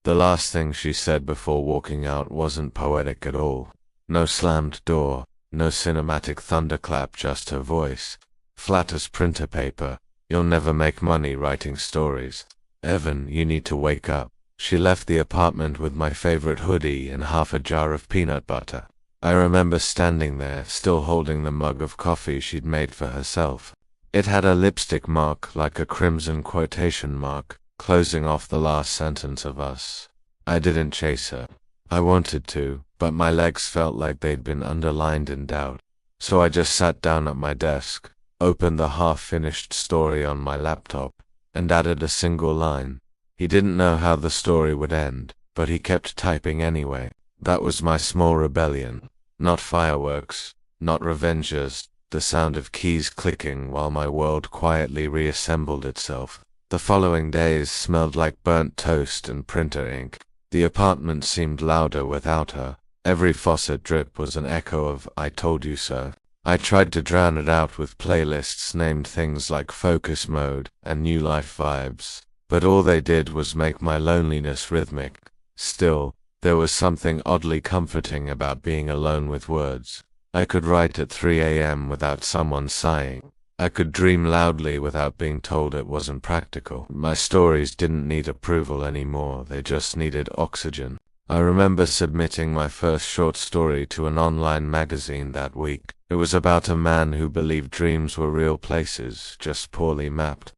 The last thing she said before walking out wasn't poetic at all. No slammed door, no cinematic thunderclap, just her voice. Flat as printer paper. You'll never make money writing stories. Evan, you need to wake up. She left the apartment with my favorite hoodie and half a jar of peanut butter. I remember standing there, still holding the mug of coffee she'd made for herself. It had a lipstick mark, like a crimson quotation mark, closing off the last sentence of us. I didn't chase her. I wanted to, but my legs felt like they'd been underlined in doubt. So I just sat down at my desk, opened the half-finished story on my laptop, and added a single line. He didn't know how the story would end, but he kept typing anyway. That was my small rebellion. Not fireworks, not revengers, the sound of keys clicking while my world quietly reassembled itself. The following days smelled like burnt toast and printer ink. The apartment seemed louder without her. Every faucet drip was an echo of "I told you so." I tried to drown it out with playlists named things like Focus Mode and New Life Vibes, but all they did was make my loneliness rhythmic. Still, there was something oddly comforting about being alone with words. I could write at 3 a.m. without someone sighing. I could dream loudly without being told it wasn't practical. My stories didn't need approval anymore, they just needed oxygen. I remember submitting my first short story to an online magazine that week. It was about a man who believed dreams were real places, just poorly mapped.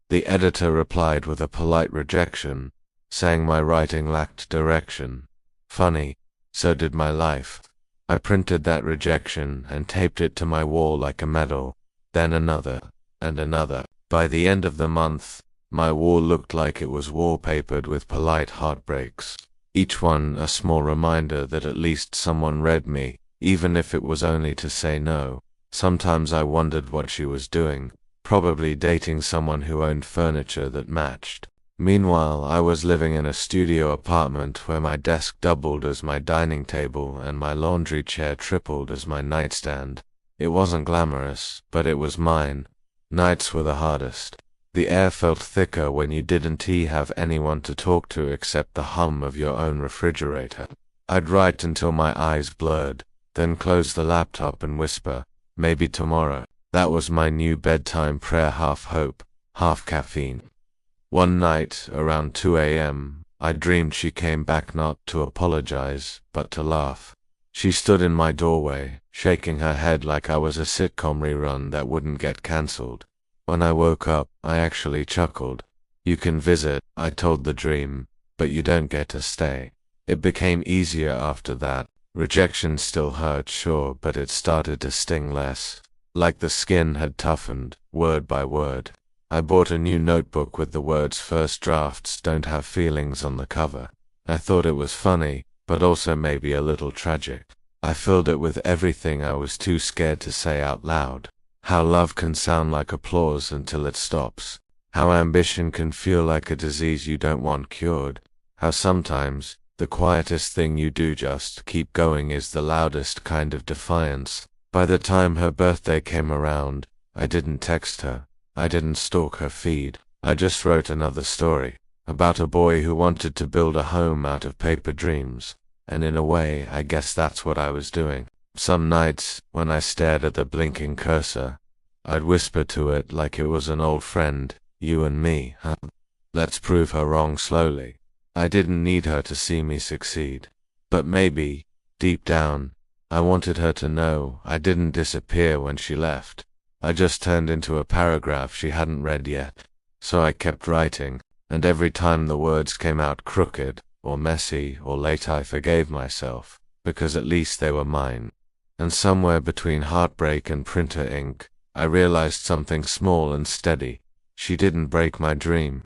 The editor replied with a polite rejection, saying my writing lacked direction. Funny, so did my life. I printed that rejection and taped it to my wall like a medal, then another, and another. By the end of the month, my wall looked like it was wallpapered with polite heartbreaks. Each one a small reminder that at least someone read me, even if it was only to say no. Sometimes I wondered what she was doing, probably dating someone who owned furniture that matched. Meanwhile, I was living in a studio apartment where my desk doubled as my dining table and my laundry chair tripled as my nightstand. It wasn't glamorous, but it was mine. Nights were the hardest. The air felt thicker when you didn't have anyone to talk to except the hum of your own refrigerator. I'd write until my eyes blurred, then close the laptop and whisper, "Maybe tomorrow." That was my new bedtime prayer, half hope, half caffeine. One night, around 2 a.m., I dreamed she came back not to apologize, but to laugh. She stood in my doorway, shaking her head like I was a sitcom rerun that wouldn't get cancelled. When I woke up, I actually chuckled. "You can visit," I told the dream, "but you don't get to stay." It became easier after that. Rejection still hurt, sure, but it started to sting less. Like the skin had toughened, word by word. I bought a new notebook with the words "First drafts don't have feelings" on the cover. I thought it was funny, but also maybe a little tragic. I filled it with everything I was too scared to say out loud. How love can sound like applause until it stops. How ambition can feel like a disease you don't want cured. How sometimes, the quietest thing you do, just keep going, is the loudest kind of defiance. By the time her birthday came around, I didn't text her. I didn't stalk her feed. I just wrote another story about a boy who wanted to build a home out of paper dreams. And in a way, I guess that's what I was doing. Some nights, when I stared at the blinking cursor, I'd whisper to it like it was an old friend, "You and me, huh? Let's prove her wrong slowly." I didn't need her to see me succeed. But maybe, deep down, I wanted her to know I didn't disappear when she left. I just turned into a paragraph she hadn't read yet. So I kept writing, and every time the words came out crooked, or messy, or late, I forgave myself, because at least they were mine. And somewhere between heartbreak and printer ink, I realized something small and steady. She didn't break my dream.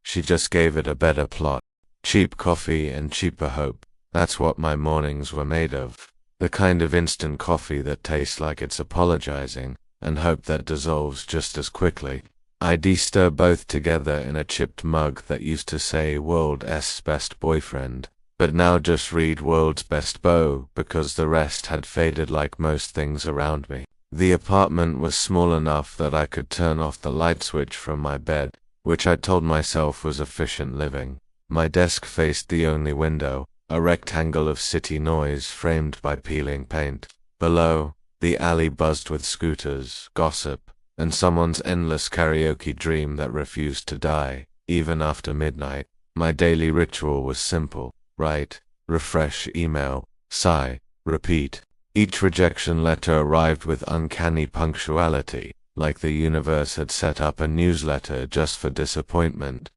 She just gave it a better plot. Cheap coffee and cheaper hope. That's what my mornings were made of. The kind of instant coffee that tastes like it's apologizing, and hope that dissolves just as quickly. I de-stir both together in a chipped mug that used to say "World's Best Boyfriend," but now just read "World's Best Beau" because the rest had faded like most things around me. The apartment was small enough that I could turn off the light switch from my bed, which I told myself was efficient living. My desk faced the only window, a rectangle of city noise framed by peeling paint. Below, the alley buzzed with scooters, gossip, and someone's endless karaoke dream that refused to die, even after midnight. My daily ritual was simple: write, refresh email, sigh, repeat. Each rejection letter arrived with uncanny punctuality, like the universe had set up a newsletter just for disappointment.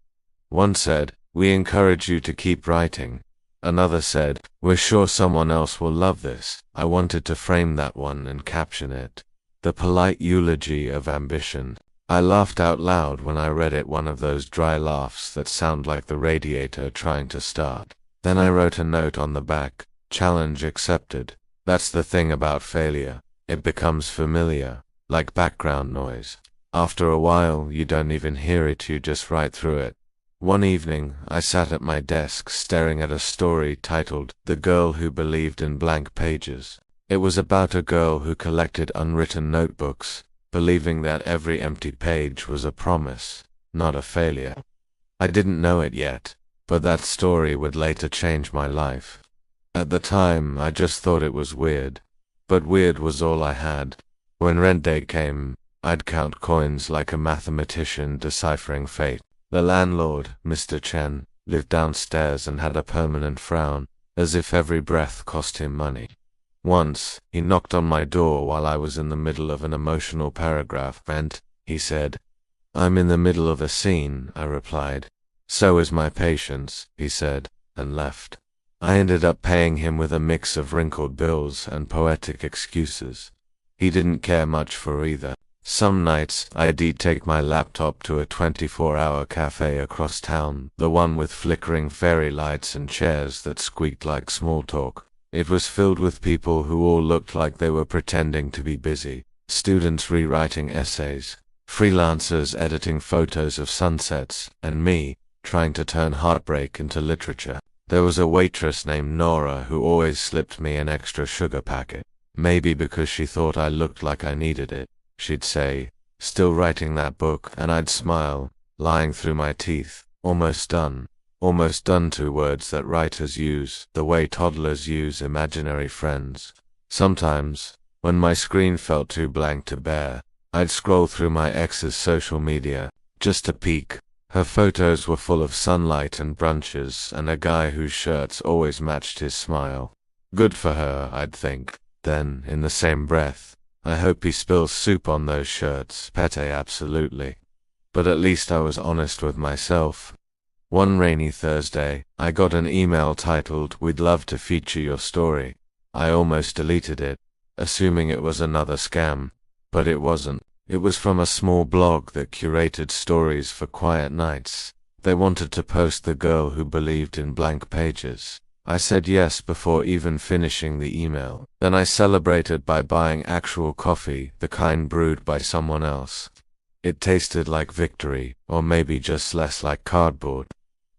One said, "We encourage you to keep writing." Another said, "We're sure someone else will love this." I wanted to frame that one and caption it, "The polite eulogy of ambition." I laughed out loud when I read it, one of those dry laughs that sound like the radiator trying to start. Then I wrote a note on the back, "Challenge accepted." That's the thing about failure. It becomes familiar, like background noise. After a while, you don't even hear it, you just write through it. One evening, I sat at my desk staring at a story titled "The Girl Who Believed in Blank Pages." It was about a girl who collected unwritten notebooks, believing that every empty page was a promise, not a failure. I didn't know it yet, but that story would later change my life. At the time, I just thought it was weird. But weird was all I had. When rent day came, I'd count coins like a mathematician deciphering fate. The landlord, Mr. Chen, lived downstairs and had a permanent frown, as if every breath cost him money. Once, he knocked on my door while I was in the middle of an emotional paragraph. "Rent," he said. "I'm in the middle of a scene," I replied. "So is my patience," he said, and left. I ended up paying him with a mix of wrinkled bills and poetic excuses. He didn't care much for either. Some nights, I'd take my laptop to a 24-hour cafe across town, the one with flickering fairy lights and chairs that squeaked like small talk. It was filled with people who all looked like they were pretending to be busy. Students rewriting essays, freelancers editing photos of sunsets, and me, trying to turn heartbreak into literature. There was a waitress named Nora who always slipped me an extra sugar packet. Maybe because she thought I looked like I needed it. She'd say, "Still writing that book?" And I'd smile, lying through my teeth. Almost done. Almost done, 2 words that writers use, the way toddlers use imaginary friends. Sometimes, when my screen felt too blank to bear, I'd scroll through my ex's social media, just to peek. Her photos were full of sunlight and brunches, and a guy whose shirts always matched his smile. Good for her, I'd think. Then, in the same breath, I hope he spills soup on those shirts. Pete, absolutely. But at least I was honest with myself. One rainy Thursday, I got an email titled, "We'd love to feature your story." I almost deleted it, assuming it was another scam. But it wasn't. It was from a small blog that curated stories for quiet nights. They wanted to post "The Girl Who Believed in Blank Pages." I said yes before even finishing the email. Then I celebrated by buying actual coffee, the kind brewed by someone else. It tasted like victory, or maybe just less like cardboard.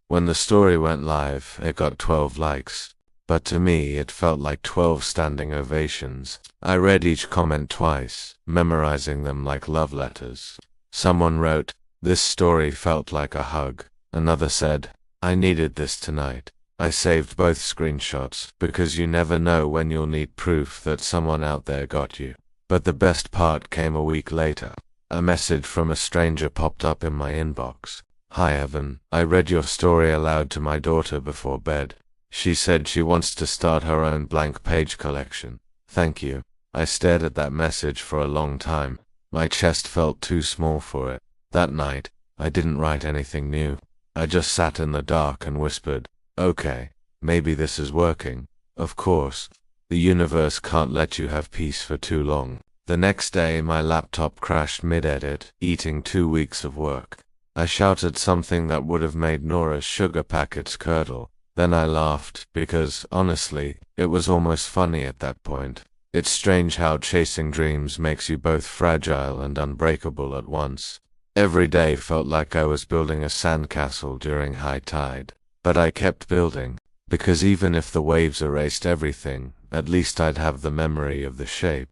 When the story went live, it got 12 likes. But to me, it felt like 12 standing ovations. I read each comment twice, memorizing them like love letters. Someone wrote, "This story felt like a hug." Another said, "I needed this tonight." I saved both screenshots, because you never know when you'll need proof that someone out there got you. But the best part came a week later. A message from a stranger popped up in my inbox. "Hi Evan, I read your story aloud to my daughter before bed. She said she wants to start her own blank page collection. Thank you." I stared at that message for a long time. My chest felt too small for it. That night, I didn't write anything new. I just sat in the dark and whispered, "Okay, maybe this is working." Of course, the universe can't let you have peace for too long. The next day, my laptop crashed mid-edit, eating 2 weeks of work. I shouted something that would have made Nora's sugar packets curdle. Then I laughed, because, honestly, it was almost funny at that point. It's strange how chasing dreams makes you both fragile and unbreakable at once. Every day felt like I was building a sandcastle during high tide. But I kept building, because even if the waves erased everything, at least I'd have the memory of the shape.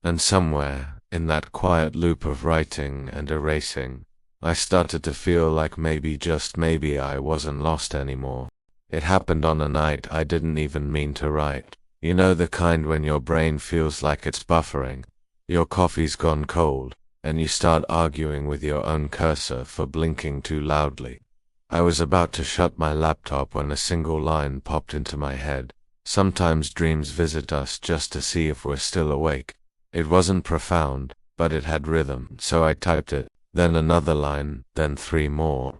And somewhere, in that quiet loop of writing and erasing, I started to feel like maybe, just maybe, I wasn't lost anymore. It happened on a night I didn't even mean to write. You know, the kind when your brain feels like it's buffering. Your coffee's gone cold, and you start arguing with your own cursor for blinking too loudly. I was about to shut my laptop when a single line popped into my head. Sometimes dreams visit us just to see if we're still awake. It wasn't profound, but it had rhythm, so I typed it, then another line, then 3 more.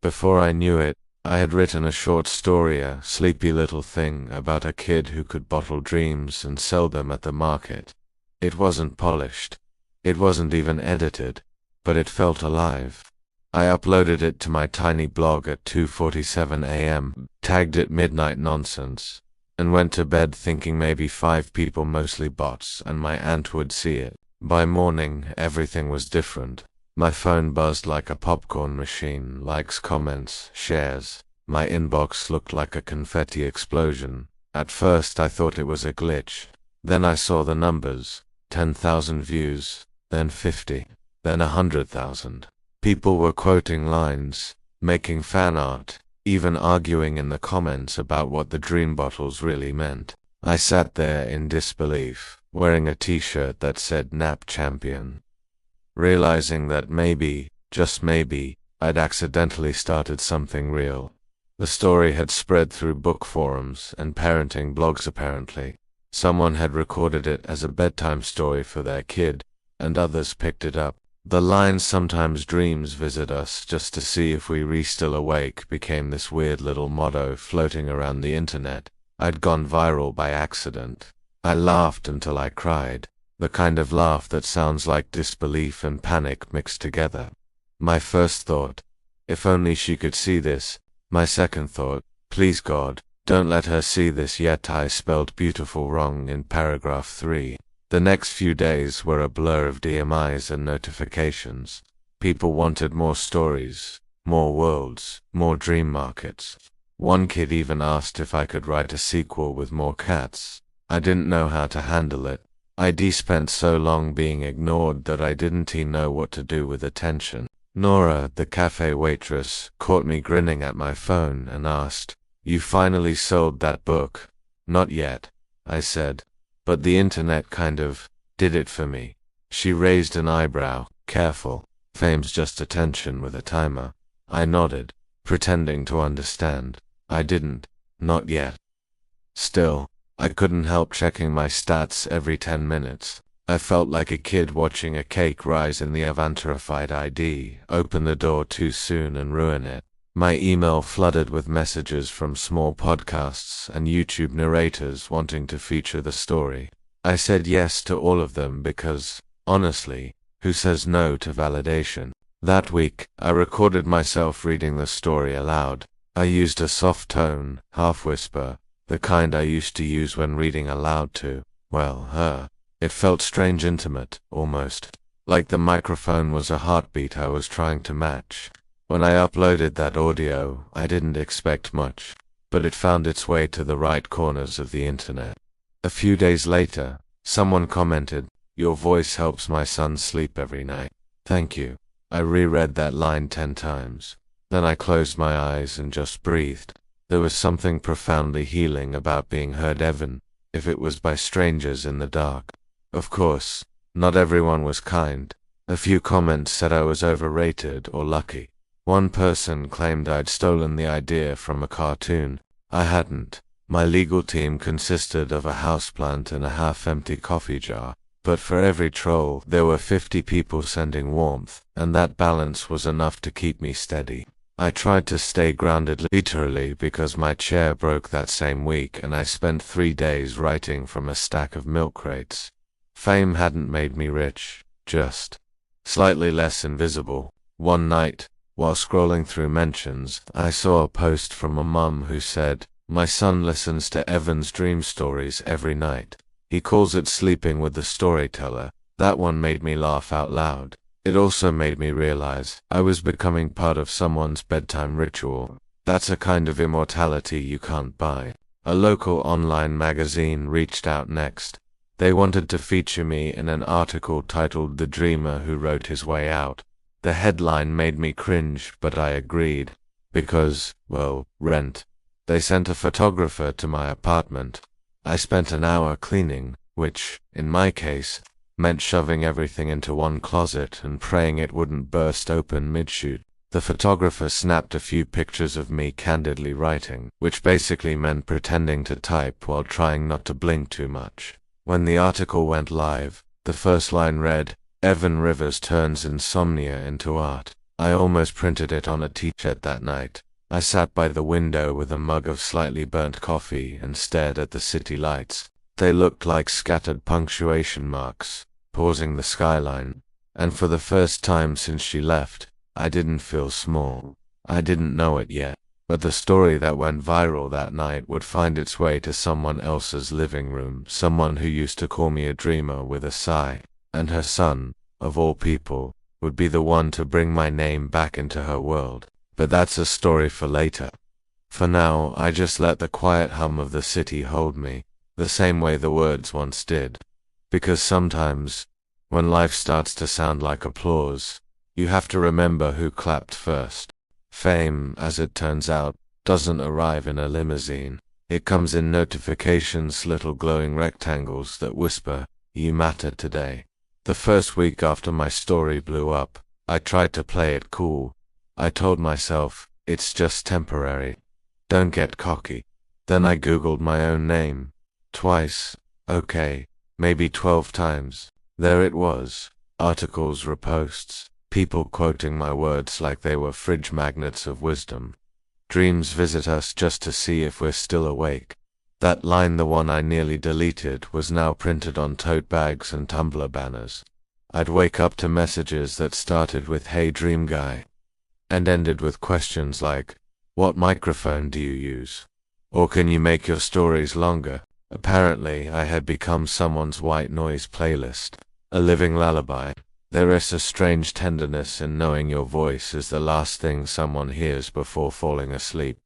Before I knew it, I had written a short story, a sleepy little thing about a kid who could bottle dreams and sell them at the market. It wasn't polished. It wasn't even edited, but it felt alive. I uploaded it to my tiny blog at 2:47 a.m., tagged it Midnight Nonsense, and went to bed thinking maybe 5 people, mostly bots, and my aunt would see it. By morning, everything was different. My phone buzzed like a popcorn machine, likes, comments, shares. My inbox looked like a confetti explosion. At first I thought it was a glitch. Then I saw the numbers. 10,000 views, then 50, then 100,000. People were quoting lines, making fan art, even arguing in the comments about what the dream bottles really meant. I sat there in disbelief, wearing a t-shirt that said Nap Champion, realizing that maybe, just maybe, I'd accidentally started something real. The story had spread through book forums and parenting blogs apparently. Someone had recorded it as a bedtime story for their kid, and others picked it up. The line "sometimes dreams visit us just to see if we're still awake" became this weird little motto floating around the internet. I'd gone viral by accident. I laughed until I cried. The kind of laugh that sounds like disbelief and panic mixed together. My first thought, if only she could see this. My second thought, please God, don't let her see this yet. I spelled beautiful wrong in paragraph 3. The next few days were a blur of DMIs and notifications. People wanted more stories, more worlds, more dream markets. One kid even asked if I could write a sequel with more cats. I didn't know how to handle it. I'd spent so long being ignored that I didn't know what to do with attention. Nora, the cafe waitress, caught me grinning at my phone and asked, "You finally sold that book?" "Not yet," I said, "but the internet kind of did it for me." She raised an eyebrow. "Careful, fame's just attention with a timer." I nodded, pretending to understand. I didn't. Not yet. Still, I couldn't help checking my stats every 10 minutes. I felt like a kid watching a cake rise in the oven, terrified I'd open the door too soon and ruin it. My email flooded with messages from small podcasts and YouTube narrators wanting to feature the story. I said yes to all of them because, honestly, who says no to validation? That week, I recorded myself reading the story aloud. I used a soft tone, half whisper, the kind I used to use when reading aloud to, well, her. It felt strange, intimate, almost. Like the microphone was a heartbeat I was trying to match. When I uploaded that audio, I didn't expect much, but it found its way to the right corners of the internet. A few days later, someone commented, "Your voice helps my son sleep every night." Thank you. I reread that line 10 times. Then I closed my eyes and just breathed. There was something profoundly healing about being heard, even if it was by strangers in the dark. Of course, not everyone was kind. A few comments said I was overrated or lucky. One person claimed I'd stolen the idea from a cartoon. I hadn't. My legal team consisted of a houseplant and a half-empty coffee jar. But for every troll, there were 50 people sending warmth, and that balance was enough to keep me steady. I tried to stay grounded, literally, because my chair broke that same week and I spent 3 days writing from a stack of milk crates. Fame hadn't made me rich, just slightly less invisible. One night, while scrolling through mentions, I saw a post from a mum who said, "My son listens to Evan's dream stories every night. He calls it sleeping with the storyteller." That one made me laugh out loud. It also made me realize I was becoming part of someone's bedtime ritual. That's a kind of immortality you can't buy. A local online magazine reached out next. They wanted to feature me in an article titled "The Dreamer Who Wrote His Way Out." The headline made me cringe, but I agreed. Because, well, rent. They sent a photographer to my apartment. I spent an hour cleaning, which, in my case, meant shoving everything into one closet and praying it wouldn't burst open mid-shoot. The photographer snapped a few pictures of me candidly writing, which basically meant pretending to type while trying not to blink too much. When the article went live, the first line read, "Evan Rivers turns insomnia into art." I almost printed it on a t-shirt that night. I sat by the window with a mug of slightly burnt coffee and stared at the city lights. They looked like scattered punctuation marks, pausing the skyline. And for the first time since she left, I didn't feel small. I didn't know it yet, but the story that went viral that night would find its way to someone else's living room, someone who used to call me a dreamer with a sigh. And her son, of all people, would be the one to bring my name back into her world. But that's a story for later. For now, I just let the quiet hum of the city hold me, the same way the words once did. Because sometimes, when life starts to sound like applause, you have to remember who clapped first. Fame, as it turns out, doesn't arrive in a limousine. It comes in notifications, little glowing rectangles that whisper, "You matter today." The first week after my story blew up, I tried to play it cool. I told myself, it's just temporary. Don't get cocky. Then I googled my own name. Twice. Okay, maybe 12 times. There it was. Articles, reposts, people quoting my words like they were fridge magnets of wisdom. Dreams visit us just to see if we're still awake. That line, the one I nearly deleted, was now printed on tote bags and Tumblr banners. I'd wake up to messages that started with "Hey dream guy," and ended with questions like, "What microphone do you use?" Or "Can you make your stories longer?" Apparently, I had become someone's white noise playlist, a living lullaby. There is a strange tenderness in knowing your voice is the last thing someone hears before falling asleep,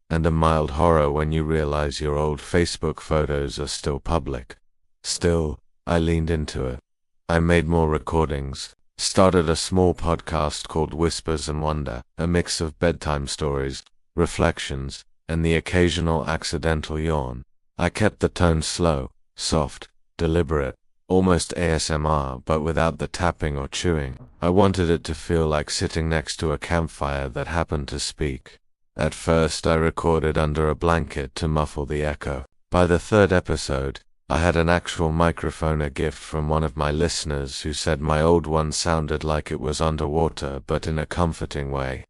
and a mild horror when you realize your old Facebook photos are still public. Still, I leaned into it. I made more recordings, started a small podcast called Whispers and Wonder, a mix of bedtime stories, reflections, and the occasional accidental yawn. I kept the tone slow, soft, deliberate, almost ASMR, but without the tapping or chewing. I wanted it to feel like sitting next to a campfire that happened to speak. At first, I recorded under a blanket to muffle the echo. By the third episode, I had an actual microphone, a gift from one of my listeners who said my old one sounded like it was underwater, but in a comforting way.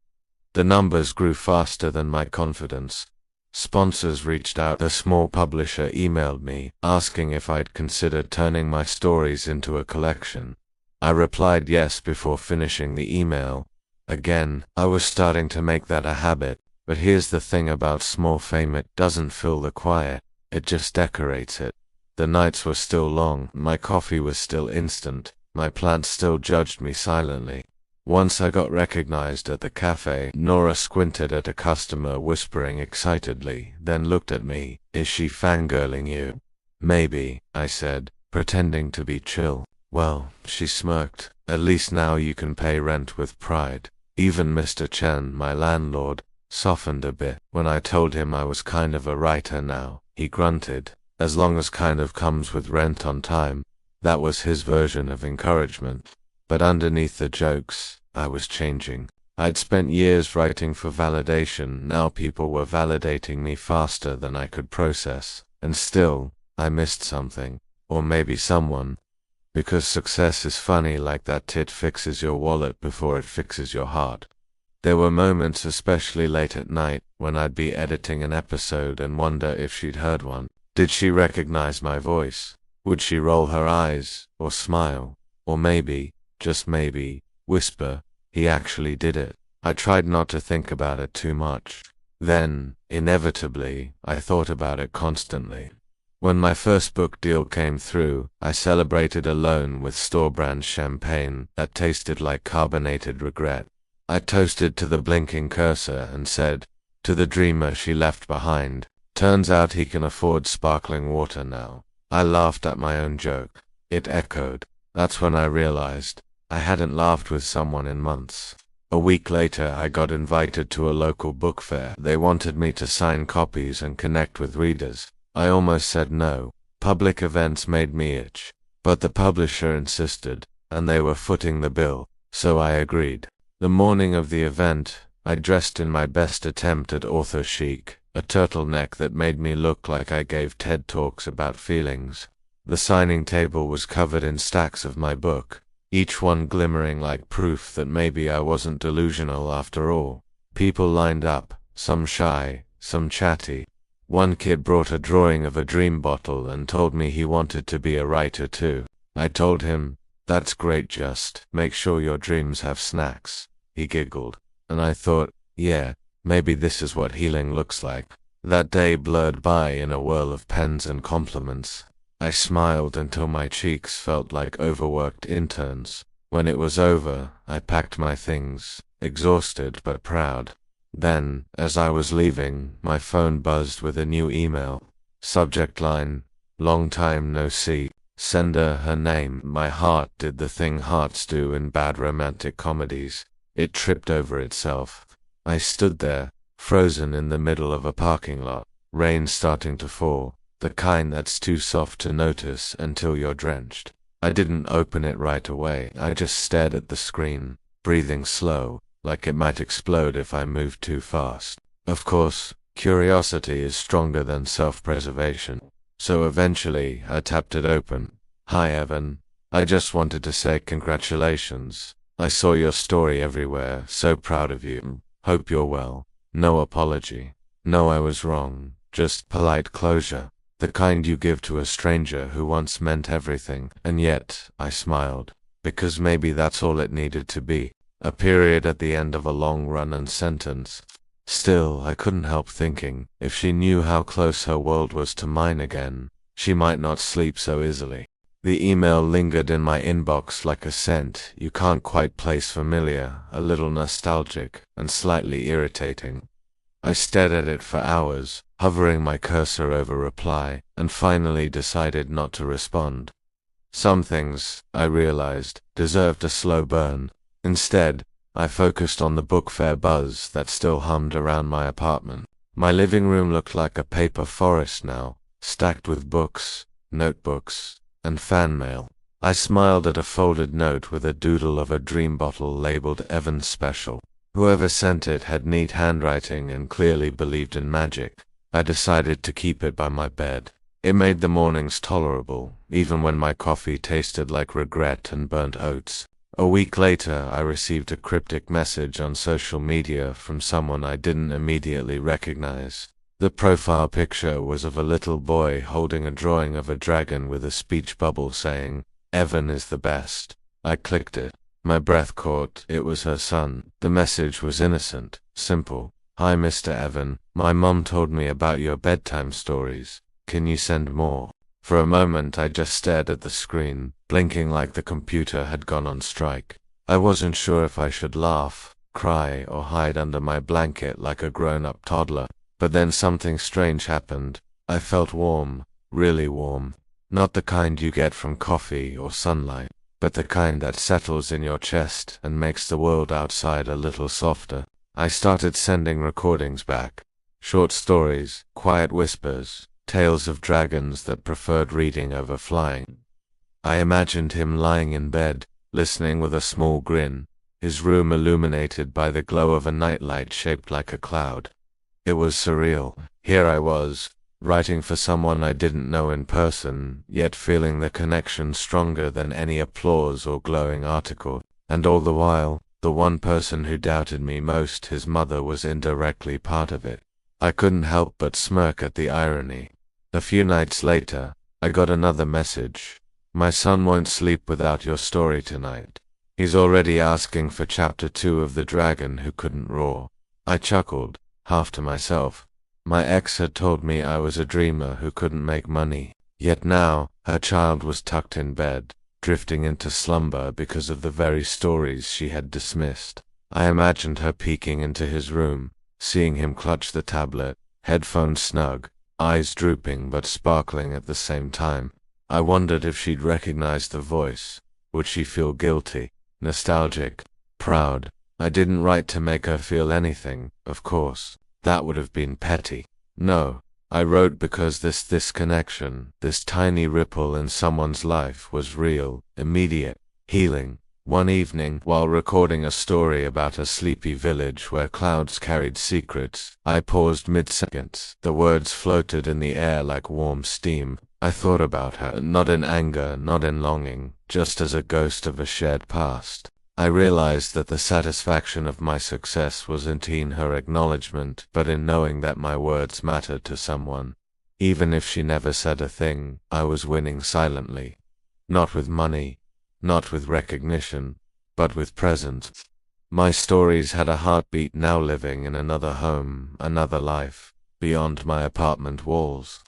The numbers grew faster than my confidence. Sponsors reached out. A small publisher emailed me, asking if I'd considered turning my stories into a collection. I replied yes before finishing the email. Again, I was starting to make that a habit, but here's the thing about small fame: it doesn't fill the quiet, it just decorates it. The nights were still long, my coffee was still instant, my plants still judged me silently. Once I got recognized at the cafe. Nora squinted at a customer, whispering excitedly, then looked at me. "Is she fangirling you?" "Maybe," I said, pretending to be chill. "Well," she smirked, "at least now you can pay rent with pride." Even Mr. Chen, my landlord, softened a bit. When I told him I was kind of a writer now, he grunted. As long as kind of comes with rent on time. That was his version of encouragement. But underneath the jokes, I was changing. I'd spent years writing for validation. Now people were validating me faster than I could process. And still, I missed something. Or maybe someone. Because success is funny like that. It fixes your wallet before it fixes your heart. There were moments, especially late at night, when I'd be editing an episode and wonder if she'd heard one. Did she recognize my voice? Would she roll her eyes, or smile, or maybe, just maybe, whisper, "He actually did it"? I tried not to think about it too much. Then, inevitably, I thought about it constantly. When my first book deal came through, I celebrated alone with store-brand champagne that tasted like carbonated regret. I toasted to the blinking cursor and said, "To the dreamer she left behind. Turns out he can afford sparkling water now." I laughed at my own joke. It echoed. That's when I realized, I hadn't laughed with someone in months. A week later, I got invited to a local book fair. They wanted me to sign copies and connect with readers. I almost said no. Public events made me itch. But the publisher insisted, and they were footing the bill, so I agreed. The morning of the event, I dressed in my best attempt at author chic, a turtleneck that made me look like I gave TED Talks about feelings. The signing table was covered in stacks of my book, each one glimmering like proof that maybe I wasn't delusional after all. People lined up, some shy, some chatty. One kid brought a drawing of a dream bottle and told me he wanted to be a writer too. I told him, "That's great, just make sure your dreams have snacks." He giggled, and I thought, yeah, maybe this is what healing looks like. That day blurred by in a whirl of pens and compliments. I smiled until my cheeks felt like overworked interns. When it was over, I packed my things, exhausted but proud. Then, as I was leaving, my phone buzzed with a new email. Subject line, "Long time no see." Sender, her name. My heart did the thing hearts do in bad romantic comedies. It tripped over itself. I stood there, frozen in the middle of a parking lot, rain starting to fall, the kind that's too soft to notice until you're drenched. I didn't open it right away. I just stared at the screen, breathing slow, like it might explode if I moved too fast. Of course, curiosity is stronger than self-preservation. So eventually, I tapped it open. "Hi Evan. I just wanted to say congratulations. I saw your story everywhere, so proud of you. Hope you're well. No apology. No, I was wrong. Just polite closure. The kind you give to a stranger who once meant everything." And yet, I smiled. Because maybe that's all it needed to be. A period at the end of a long run-on sentence. Still, I couldn't help thinking, if she knew how close her world was to mine again, she might not sleep so easily. The email lingered in my inbox like a scent you can't quite place, familiar, a little nostalgic, and slightly irritating. I stared at it for hours, hovering my cursor over reply, and finally decided not to respond. Some things, I realized, deserved a slow burn. Instead, I focused on the book fair buzz that still hummed around my apartment. My living room looked like a paper forest now, stacked with books, notebooks, and fan mail. I smiled at a folded note with a doodle of a dream bottle labeled Evan Special. Whoever sent it had neat handwriting and clearly believed in magic. I decided to keep it by my bed. It made the mornings tolerable, even when my coffee tasted like regret and burnt oats. A week later, I received a cryptic message on social media from someone I didn't immediately recognize. The profile picture was of a little boy holding a drawing of a dragon with a speech bubble saying, "Evan is the best." I clicked it. My breath caught. It was her son. The message was innocent, simple. "Hi Mr. Evan, my mom told me about your bedtime stories. Can you send more?" For a moment I just stared at the screen, blinking like the computer had gone on strike. I wasn't sure if I should laugh, cry, or hide under my blanket like a grown-up toddler. But then something strange happened. I felt warm, really warm. Not the kind you get from coffee or sunlight, but the kind that settles in your chest and makes the world outside a little softer. I started sending recordings back. Short stories, quiet whispers, tales of dragons that preferred reading over flying. I imagined him lying in bed, listening with a small grin, his room illuminated by the glow of a nightlight shaped like a cloud. It was surreal. Here I was, writing for someone I didn't know in person, yet feeling the connection stronger than any applause or glowing article. And all the while, the one person who doubted me most, his mother, was indirectly part of it. I couldn't help but smirk at the irony. A few nights later, I got another message. "My son won't sleep without your story tonight. He's already asking for chapter 2 of The Dragon Who Couldn't Roar." I chuckled, half to myself. My ex had told me I was a dreamer who couldn't make money. Yet now, her child was tucked in bed, drifting into slumber because of the very stories she had dismissed. I imagined her peeking into his room, seeing him clutch the tablet, headphones snug, eyes drooping but sparkling at the same time. I wondered if she'd recognize the voice. Would she feel guilty? nostalgic, proud. I didn't write to make her feel anything, of course. That would have been petty. No, I wrote because this connection, this tiny ripple in someone's life was real, immediate, healing. One evening, while recording a story about a sleepy village where clouds carried secrets, I paused mid-sentence. The words floated in the air like warm steam. I thought about her, not in anger, not in longing, just as a ghost of a shared past. I realized that the satisfaction of my success wasn't in her acknowledgement, but in knowing that my words mattered to someone. Even if she never said a thing, I was winning silently. Not with money, not with recognition, but with presence. My stories had a heartbeat, now living in another home, another life, beyond my apartment walls.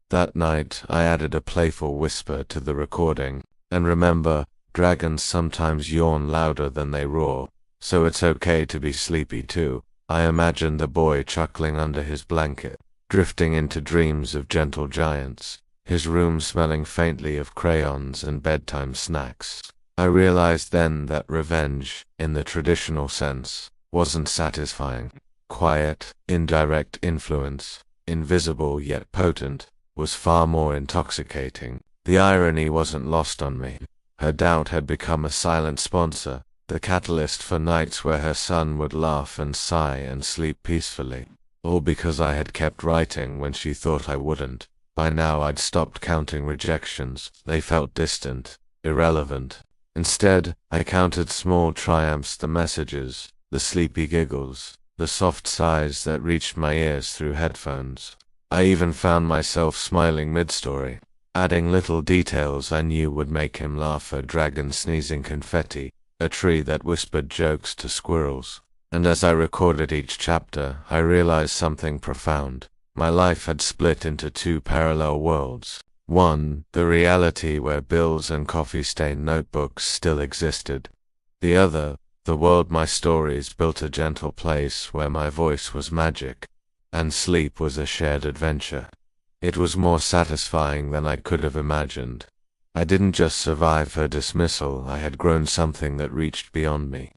That night, I added a playful whisper to the recording. And remember, dragons sometimes yawn louder than they roar, so it's okay to be sleepy too. I imagined the boy chuckling under his blanket, drifting into dreams of gentle giants, his room smelling faintly of crayons and bedtime snacks. I realized then that revenge, in the traditional sense, wasn't satisfying. Quiet, indirect influence, invisible yet potent, was far more intoxicating. The irony wasn't lost on me. Her doubt had become a silent sponsor, the catalyst for nights where her son would laugh and sigh and sleep peacefully. All because I had kept writing when she thought I wouldn't. By now I'd stopped counting rejections. They felt distant, irrelevant. Instead, I counted small triumphs, the messages, the sleepy giggles, the soft sighs that reached my ears through headphones. I even found myself smiling mid-story, adding little details I knew would make him laugh: a dragon sneezing confetti, a tree that whispered jokes to squirrels. And as I recorded each chapter, I realized something profound. My life had split into two parallel worlds. One, the reality where bills and coffee-stained notebooks still existed. The other, the world my stories built, a gentle place where my voice was magic, and sleep was a shared adventure. It was more satisfying than I could have imagined. I didn't just survive her dismissal, I had grown something that reached beyond me.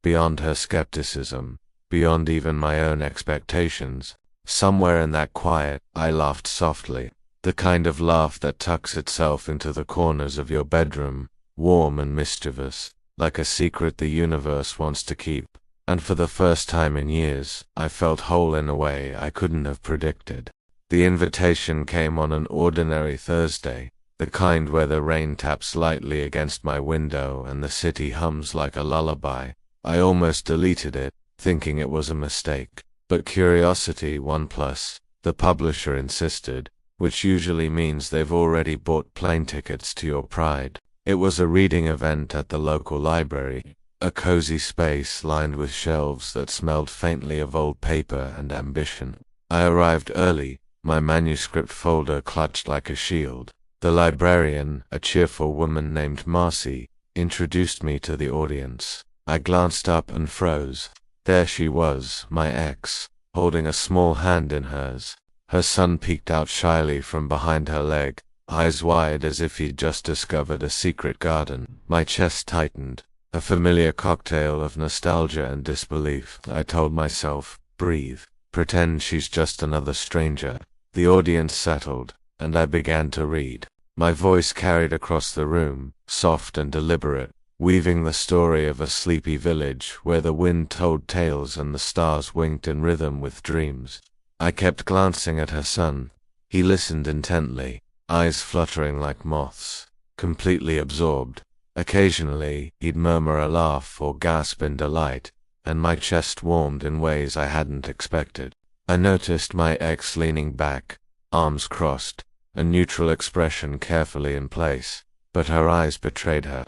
Beyond her skepticism, beyond even my own expectations. Somewhere in that quiet, I laughed softly. The kind of laugh that tucks itself into the corners of your bedroom, warm and mischievous, like a secret the universe wants to keep. And for the first time in years, I felt whole in a way I couldn't have predicted. The invitation came on an ordinary Thursday, the kind where the rain taps lightly against my window and the city hums like a lullaby. I almost deleted it, thinking it was a mistake. But curiosity won plus. The publisher insisted, which usually means they've already bought plane tickets to your pride. It was a reading event at the local library, a cozy space lined with shelves that smelled faintly of old paper and ambition. I arrived early, my manuscript folder clutched like a shield. The librarian, a cheerful woman named Marcy, introduced me to the audience. I glanced up and froze. There she was, my ex, holding a small hand in hers. Her son peeked out shyly from behind her leg, eyes wide as if he'd just discovered a secret garden. My chest tightened, a familiar cocktail of nostalgia and disbelief. I told myself, breathe, pretend she's just another stranger. The audience settled, and I began to read. My voice carried across the room, soft and deliberate, weaving the story of a sleepy village where the wind told tales and the stars winked in rhythm with dreams. I kept glancing at her son. He listened intently, eyes fluttering like moths, completely absorbed. Occasionally, he'd murmur a laugh or gasp in delight, and my chest warmed in ways I hadn't expected. I noticed my ex leaning back, arms crossed, a neutral expression carefully in place, but her eyes betrayed her.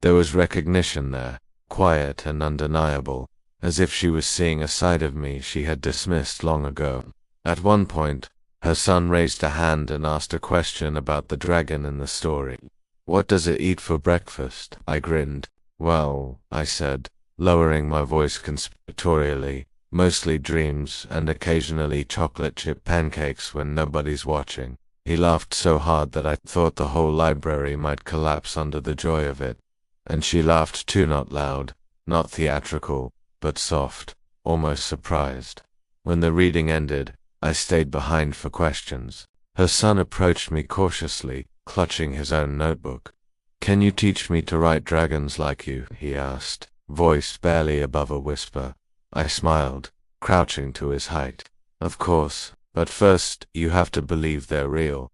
There was recognition there, quiet and undeniable, as if she was seeing a side of me she had dismissed long ago. At one point, her son raised a hand and asked a question about the dragon in the story. "What does it eat for breakfast?" I grinned. "Well," I said, lowering my voice conspiratorially, "mostly dreams and occasionally chocolate chip pancakes when nobody's watching." He laughed so hard that I thought the whole library might collapse under the joy of it. And she laughed too, not loud, not theatrical, but soft, almost surprised. When the reading ended, I stayed behind for questions. Her son approached me cautiously, clutching his own notebook. "Can you teach me to write dragons like you?" he asked, voice barely above a whisper. I smiled, crouching to his height. "Of course, but first you have to believe they're real."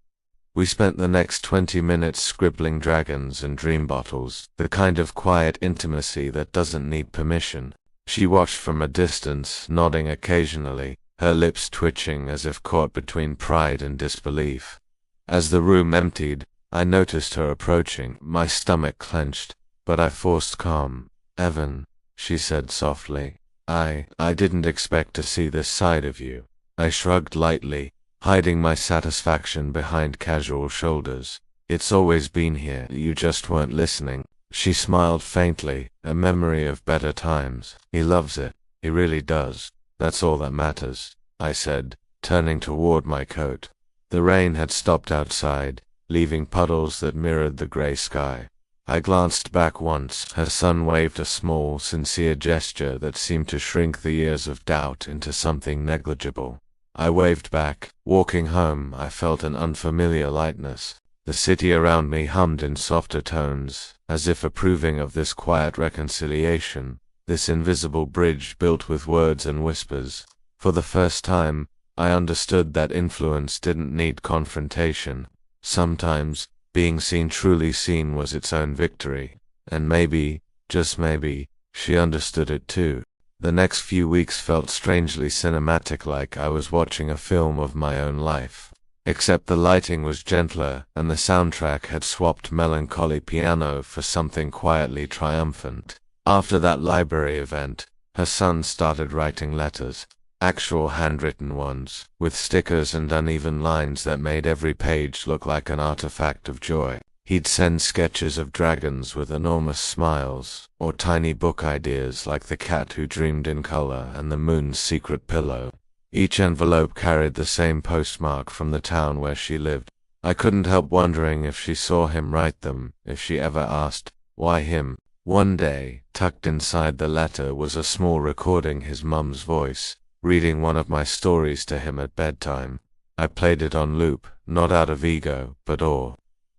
We spent the next 20 minutes scribbling dragons and dream bottles, the kind of quiet intimacy that doesn't need permission. She watched from a distance, nodding occasionally, her lips twitching as if caught between pride and disbelief. As the room emptied, I noticed her approaching. My stomach clenched, but I forced calm. "Evan," she said softly, I didn't expect to see this side of you." I shrugged lightly, hiding my satisfaction behind casual shoulders. "It's always been here, you just weren't listening." She smiled faintly, a memory of better times. "He loves it, he really does. That's all that matters," I said, turning toward my coat. The rain had stopped outside, leaving puddles that mirrored the gray sky. I glanced back once. Her son waved a small, sincere gesture that seemed to shrink the years of doubt into something negligible. I waved back. Walking home, I felt an unfamiliar lightness. The city around me hummed in softer tones, as if approving of this quiet reconciliation, this invisible bridge built with words and whispers. For the first time, I understood that influence didn't need confrontation. Sometimes, being seen truly seen was its own victory. And maybe, just maybe, she understood it too. The next few weeks felt strangely cinematic, like I was watching a film of my own life. Except the lighting was gentler, and the soundtrack had swapped melancholy piano for something quietly triumphant. After that library event, her son started writing letters. Actual handwritten ones, with stickers and uneven lines that made every page look like an artifact of joy. He'd send sketches of dragons with enormous smiles, or tiny book ideas like The Cat Who Dreamed in Color and The Moon's Secret Pillow. Each envelope carried the same postmark from the town where she lived. I couldn't help wondering if she saw him write them, if she ever asked, why him? One day, tucked inside the letter was a small recording, his mum's voice, reading one of my stories to him at bedtime. I played it on loop, not out of ego, but awe.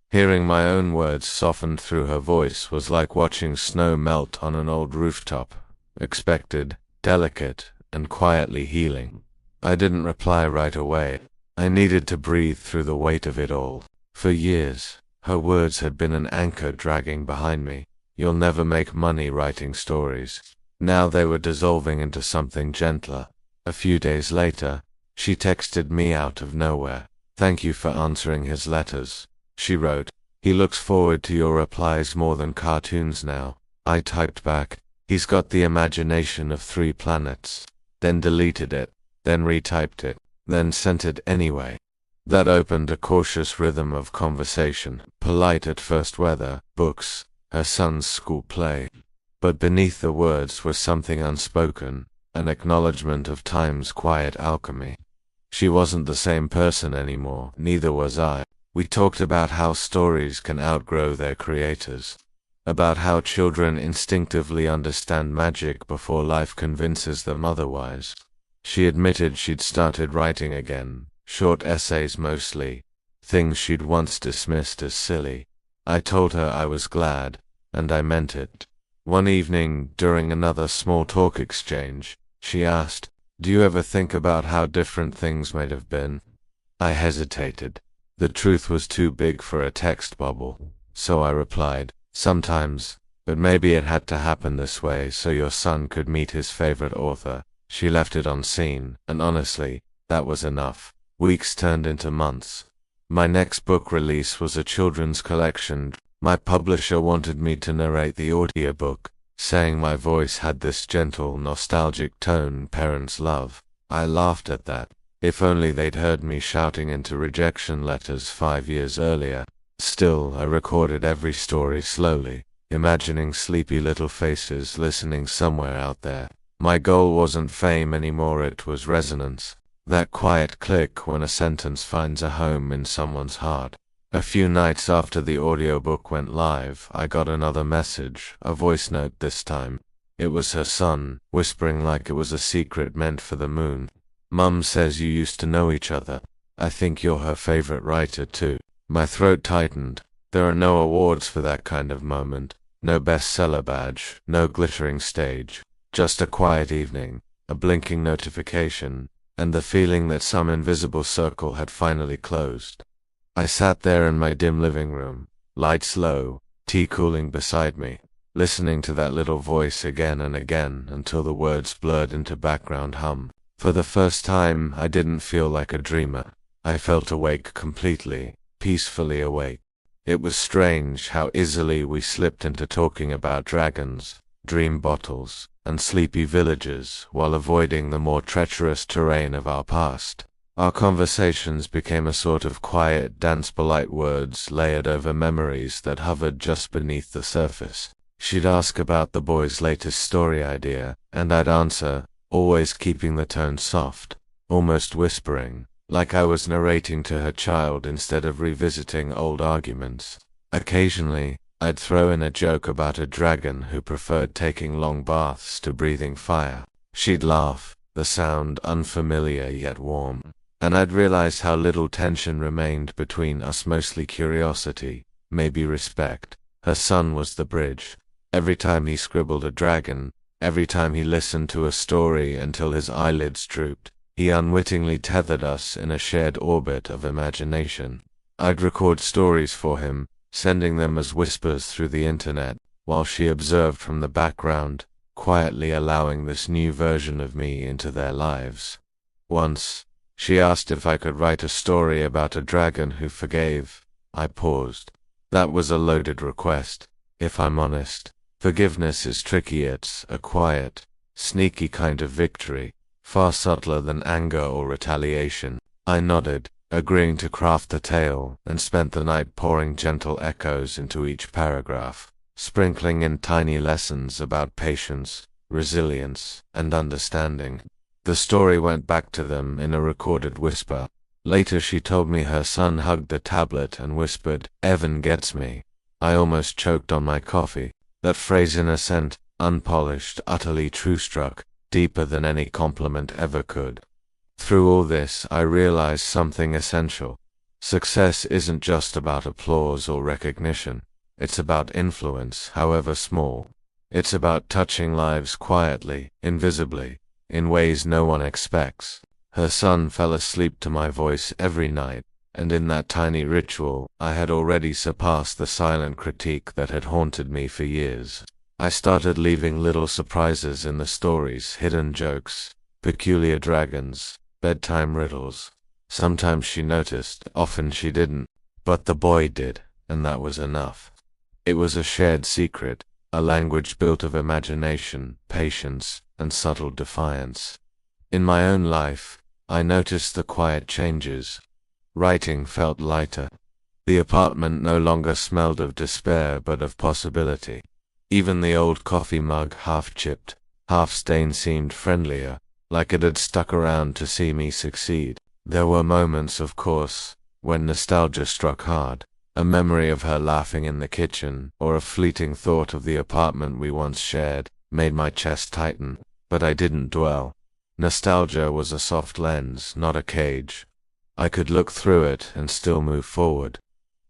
Hearing my own words softened through her voice was like watching snow melt on an old rooftop. Expected, delicate, and quietly healing. I didn't reply right away. I needed to breathe through the weight of it all. For years, her words had been an anchor dragging behind me. "You'll never make money writing stories." Now they were dissolving into something gentler. A few days later, she texted me out of nowhere. "Thank you for answering his letters," she wrote. "He looks forward to your replies more than cartoons now." I typed back, "He's got the imagination of 3 planets." Then deleted it, then retyped it, then sent it anyway. That opened a cautious rhythm of conversation, polite at first: weather, books, her son's school play. But beneath the words was something unspoken, an acknowledgement of time's quiet alchemy. She wasn't the same person anymore, neither was I. We talked about how stories can outgrow their creators, about how children instinctively understand magic before life convinces them otherwise. She admitted she'd started writing again, short essays mostly, things she'd once dismissed as silly. I told her I was glad, and I meant it. One evening, during another small talk exchange, she asked, "Do you ever think about how different things might have been?" I hesitated. The truth was too big for a text bubble, so I replied, "Sometimes, but maybe it had to happen this way so your son could meet his favorite author." She left it unseen, and honestly, that was enough. Weeks turned into months. My next book release was a children's collection. My publisher wanted me to narrate the audiobook, saying my voice had this gentle, nostalgic tone parents love. I laughed at that. If only they'd heard me shouting into rejection letters 5 years earlier. Still, I recorded every story slowly, imagining sleepy little faces listening somewhere out there. My goal wasn't fame anymore, it was resonance. That quiet click when a sentence finds a home in someone's heart. A few nights after the audiobook went live, I got another message, a voice note this time. It was her son, whispering like it was a secret meant for the moon. "Mum says you used to know each other. I think you're her favorite writer too." My throat tightened. There are no awards for that kind of moment. No bestseller badge, no glittering stage. Just a quiet evening, a blinking notification, and the feeling that some invisible circle had finally closed. I sat there in my dim living room, lights low, tea cooling beside me, listening to that little voice again and again until the words blurred into background hum. For the first time, I didn't feel like a dreamer. I felt awake completely, peacefully awake. It was strange how easily we slipped into talking about dragons, dream bottles, and sleepy villages while avoiding the more treacherous terrain of our past. Our conversations became a sort of quiet dance, polite words layered over memories that hovered just beneath the surface. She'd ask about the boy's latest story idea, and I'd answer, always keeping the tone soft, almost whispering, like I was narrating to her child instead of revisiting old arguments. Occasionally, I'd throw in a joke about a dragon who preferred taking long baths to breathing fire. She'd laugh, the sound unfamiliar yet warm, and I'd realize how little tension remained between us, mostly curiosity, maybe respect. Her son was the bridge. Every time he scribbled a dragon, every time he listened to a story until his eyelids drooped, he unwittingly tethered us in a shared orbit of imagination. I'd record stories for him, sending them as whispers through the internet, while she observed from the background, quietly allowing this new version of me into their lives. Once, she asked if I could write a story about a dragon who forgave. I paused. That was a loaded request. If I'm honest, forgiveness is tricky. It's a quiet, sneaky kind of victory, far subtler than anger or retaliation. I nodded, agreeing to craft the tale, and spent the night pouring gentle echoes into each paragraph, sprinkling in tiny lessons about patience, resilience, and understanding. The story went back to them in a recorded whisper. Later she told me her son hugged the tablet and whispered, "Evan gets me." I almost choked on my coffee. That phrase, innocent, unpolished, utterly true, struck deeper than any compliment ever could. Through all this, I realized something essential. Success isn't just about applause or recognition. It's about influence, however small. It's about touching lives quietly, invisibly, in ways no one expects. Her son fell asleep to my voice every night, and in that tiny ritual, I had already surpassed the silent critique that had haunted me for years. I started leaving little surprises in the stories, hidden jokes, peculiar dragons, bedtime riddles. Sometimes she noticed, often she didn't, but the boy did, and that was enough. It was a shared secret, a language built of imagination, patience, and subtle defiance. In my own life, I noticed the quiet changes. Writing felt lighter. The apartment no longer smelled of despair but of possibility. Even the old coffee mug, half chipped, half stained, seemed friendlier, like it had stuck around to see me succeed. There were moments, of course, when nostalgia struck hard. A memory of her laughing in the kitchen, or a fleeting thought of the apartment we once shared, made my chest tighten, but I didn't dwell. Nostalgia was a soft lens, not a cage. I could look through it and still move forward.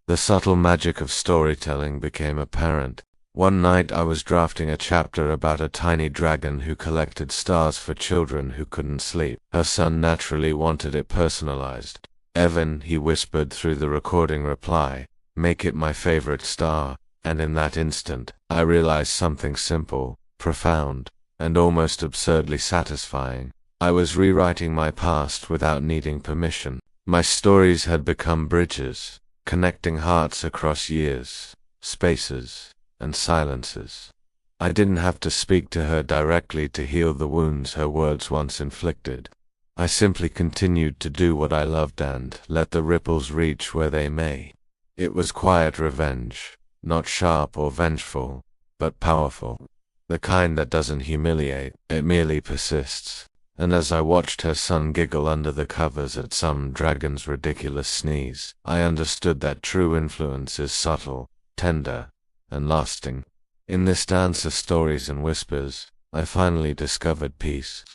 The subtle magic of storytelling became apparent. One night I was drafting a chapter about a tiny dragon who collected stars for children who couldn't sleep. Her son naturally wanted it personalized. "Evan," he whispered through the recording reply, "make it my favorite star." And in that instant, I realized something simple, profound, and almost absurdly satisfying. I was rewriting my past without needing permission. My stories had become bridges, connecting hearts across years, spaces, and silences. I didn't have to speak to her directly to heal the wounds her words once inflicted. I simply continued to do what I loved and let the ripples reach where they may. It was quiet revenge, not sharp or vengeful, but powerful. The kind that doesn't humiliate, it merely persists. and as I watched her son giggle under the covers at some dragon's ridiculous sneeze, I understood that true influence is subtle, tender, and lasting. In this dance of stories and whispers, I finally discovered peace.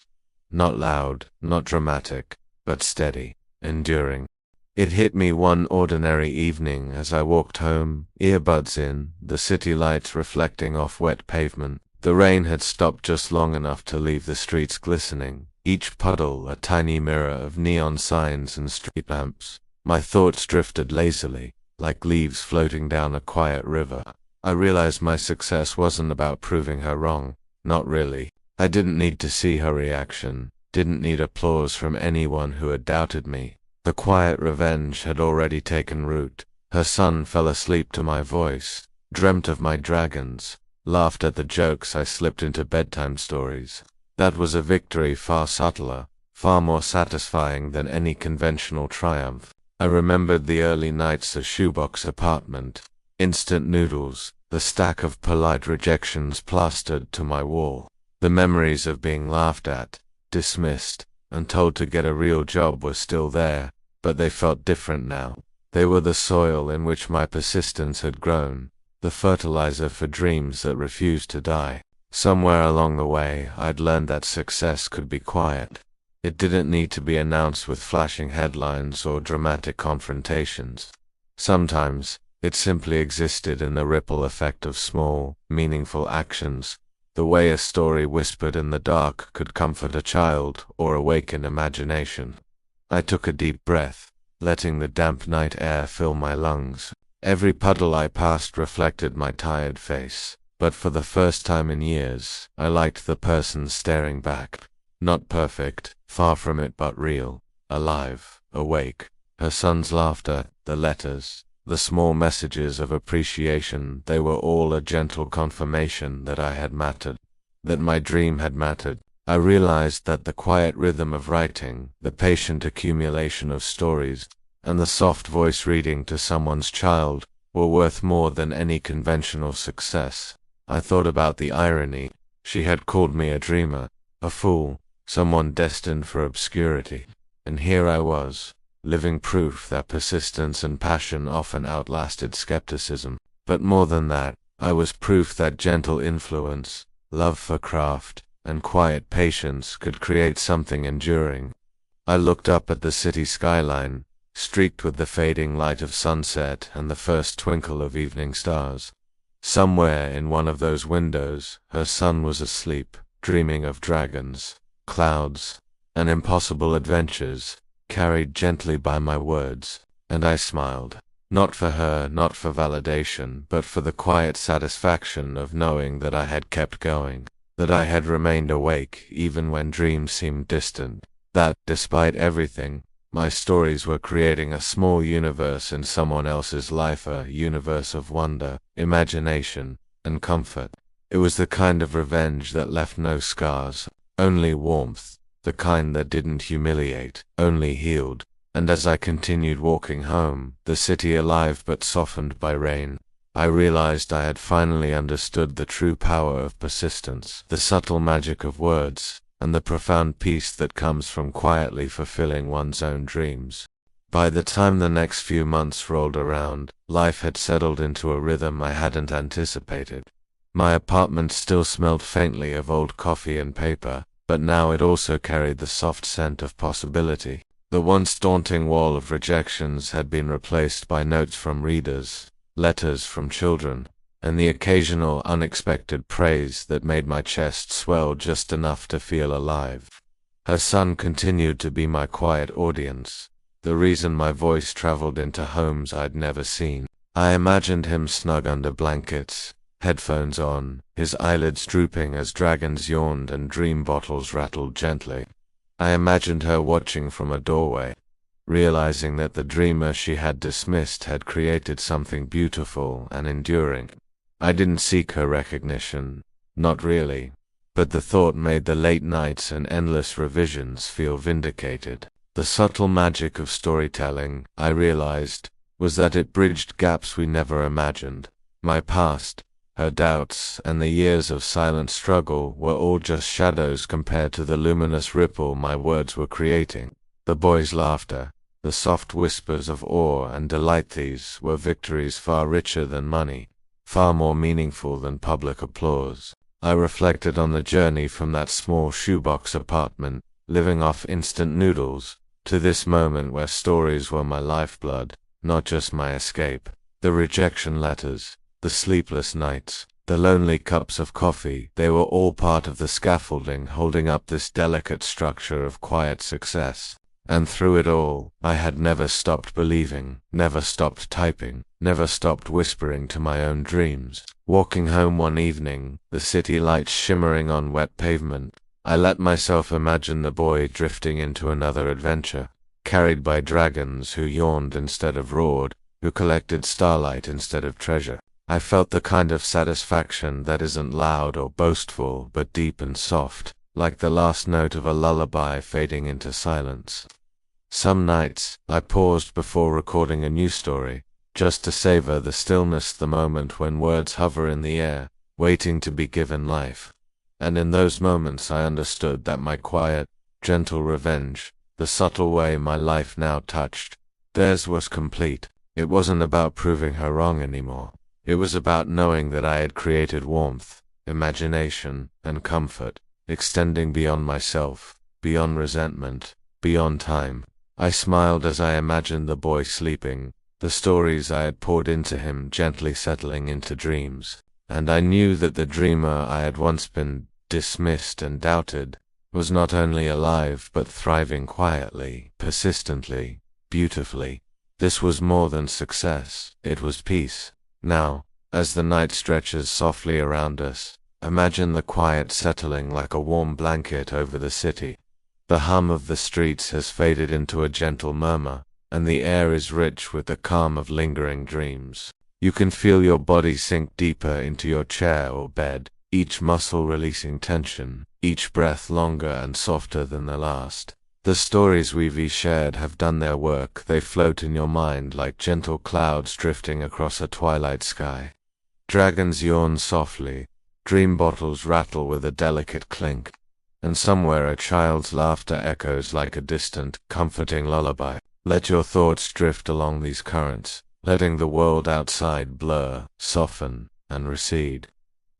Not loud, not dramatic, but steady, enduring. It hit me one ordinary evening as I walked home, earbuds in, the city lights reflecting off wet pavement. The rain had stopped just long enough to leave the streets glistening, each puddle a tiny mirror of neon signs and street lamps. My thoughts drifted lazily, like leaves floating down a quiet river. I realized my success wasn't about proving her wrong. Not really. I didn't need to see her reaction, didn't need applause from anyone who had doubted me. The quiet revenge had already taken root. Her son fell asleep to my voice, dreamt of my dragons, laughed at the jokes I slipped into bedtime stories. That was a victory far subtler, far more satisfying than any conventional triumph. I remembered the early nights of Shoebox Apartment, instant noodles, the stack of polite rejections plastered to my wall. The memories of being laughed at, dismissed, and told to get a real job were still there, but they felt different now. They were the soil in which my persistence had grown, the fertilizer for dreams that refused to die. Somewhere along the way, I'd learned that success could be quiet. It didn't need to be announced with flashing headlines or dramatic confrontations. Sometimes, it simply existed in the ripple effect of small, meaningful actions, the way a story whispered in the dark could comfort a child or awaken imagination. I took a deep breath, letting the damp night air fill my lungs. Every puddle I passed reflected my tired face, but for the first time in years, I liked the person staring back. Not perfect, far from it, but real, alive, awake. Her son's laughter, the letters, the small messages of appreciation, they were all a gentle confirmation that I had mattered, that my dream had mattered. I realized that the quiet rhythm of writing, the patient accumulation of stories, and the soft voice reading to someone's child were worth more than any conventional success. I thought about the irony. She had called me a dreamer, a fool, someone destined for obscurity. And here I was, living proof that persistence and passion often outlasted skepticism. But more than that, I was proof that gentle influence, love for craft, and quiet patience could create something enduring. I looked up at the city skyline, streaked with the fading light of sunset and the first twinkle of evening stars. Somewhere in one of those windows, her son was asleep, dreaming of dragons, clouds, and impossible adventures, carried gently by my words. And I smiled. Not for her, not for validation, but for the quiet satisfaction of knowing that I had kept going, that I had remained awake even when dreams seemed distant, that, despite everything, my stories were creating a small universe in someone else's life, a universe of wonder, imagination, and comfort. It was the kind of revenge that left no scars, only warmth, the kind that didn't humiliate, only healed. And as I continued walking home, the city alive but softened by rain, I realized I had finally understood the true power of persistence, the subtle magic of words, and the profound peace that comes from quietly fulfilling one's own dreams. By the time the next few months rolled around, life had settled into a rhythm I hadn't anticipated. My apartment still smelled faintly of old coffee and paper, but now it also carried the soft scent of possibility. The once daunting wall of rejections had been replaced by notes from readers, letters from children, and the occasional unexpected praise that made my chest swell just enough to feel alive. Her son continued to be my quiet audience, the reason my voice traveled into homes I'd never seen. I imagined him snug under blankets, headphones on, his eyelids drooping as dragons yawned and dream bottles rattled gently. I imagined her watching from a doorway, realizing that the dreamer she had dismissed had created something beautiful and enduring. I didn't seek her recognition, not really, but the thought made the late nights and endless revisions feel vindicated. The subtle magic of storytelling, I realized, was that it bridged gaps we never imagined. My past, her doubts, and the years of silent struggle were all just shadows compared to the luminous ripple my words were creating. The boy's laughter, the soft whispers of awe and delight, these were victories far richer than money, far more meaningful than public applause. I reflected on the journey from that small shoebox apartment, living off instant noodles, to this moment where stories were my lifeblood, not just my escape. The rejection letters, the sleepless nights, the lonely cups of coffee, they were all part of the scaffolding holding up this delicate structure of quiet success. And through it all, I had never stopped believing, never stopped typing, never stopped whispering to my own dreams. Walking home one evening, the city lights shimmering on wet pavement, I let myself imagine the boy drifting into another adventure, carried by dragons who yawned instead of roared, who collected starlight instead of treasure. I felt the kind of satisfaction that isn't loud or boastful but deep and soft, like the last note of a lullaby fading into silence. Some nights, I paused before recording a new story, just to savor the stillness, the moment when words hover in the air, waiting to be given life. And in those moments I understood that my quiet, gentle revenge, the subtle way my life now touched, theirs was complete. It wasn't about proving her wrong anymore. It was about knowing that I had created warmth, imagination, and comfort, extending beyond myself, beyond resentment, beyond time. I smiled as I imagined the boy sleeping, the stories I had poured into him gently settling into dreams. And I knew that the dreamer I had once been dismissed and doubted was not only alive but thriving quietly, persistently, beautifully. This was more than success, it was peace. Now, as the night stretches softly around us, imagine the quiet settling like a warm blanket over the city. The hum of the streets has faded into a gentle murmur, and the air is rich with the calm of lingering dreams. You can feel your body sink deeper into your chair or bed, each muscle releasing tension, each breath longer and softer than the last. The stories we've shared have done their work. They float in your mind like gentle clouds drifting across a twilight sky. Dragons yawn softly, dream bottles rattle with a delicate clink, and somewhere a child's laughter echoes like a distant, comforting lullaby. Let your thoughts drift along these currents, letting the world outside blur, soften, and recede.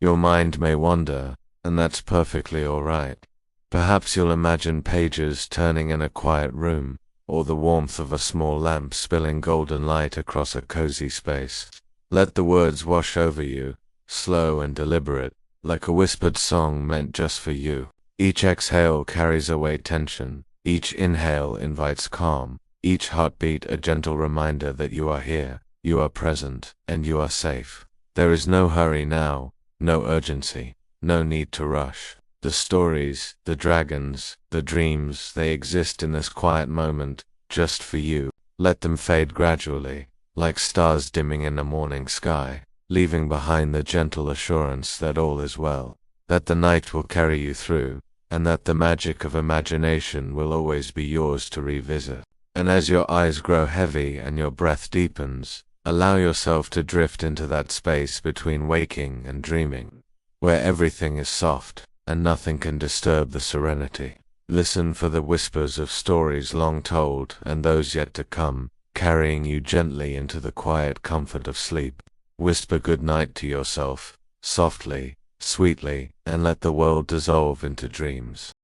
Your mind may wander, and that's perfectly all right. Perhaps you'll imagine pages turning in a quiet room, or the warmth of a small lamp spilling golden light across a cozy space. Let the words wash over you, slow and deliberate, like a whispered song meant just for you. Each exhale carries away tension, each inhale invites calm, each heartbeat a gentle reminder that you are here, you are present, and you are safe. There is no hurry now, no urgency, no need to rush. The stories, the dragons, the dreams, they exist in this quiet moment, just for you. Let them fade gradually, like stars dimming in the morning sky, leaving behind the gentle assurance that all is well, that the night will carry you through, and that the magic of imagination will always be yours to revisit. And as your eyes grow heavy and your breath deepens, allow yourself to drift into that space between waking and dreaming, where everything is soft, and nothing can disturb the serenity. Listen for the whispers of stories long told and those yet to come, carrying you gently into the quiet comfort of sleep. Whisper good night to yourself, softly, sweetly, and let the world dissolve into dreams.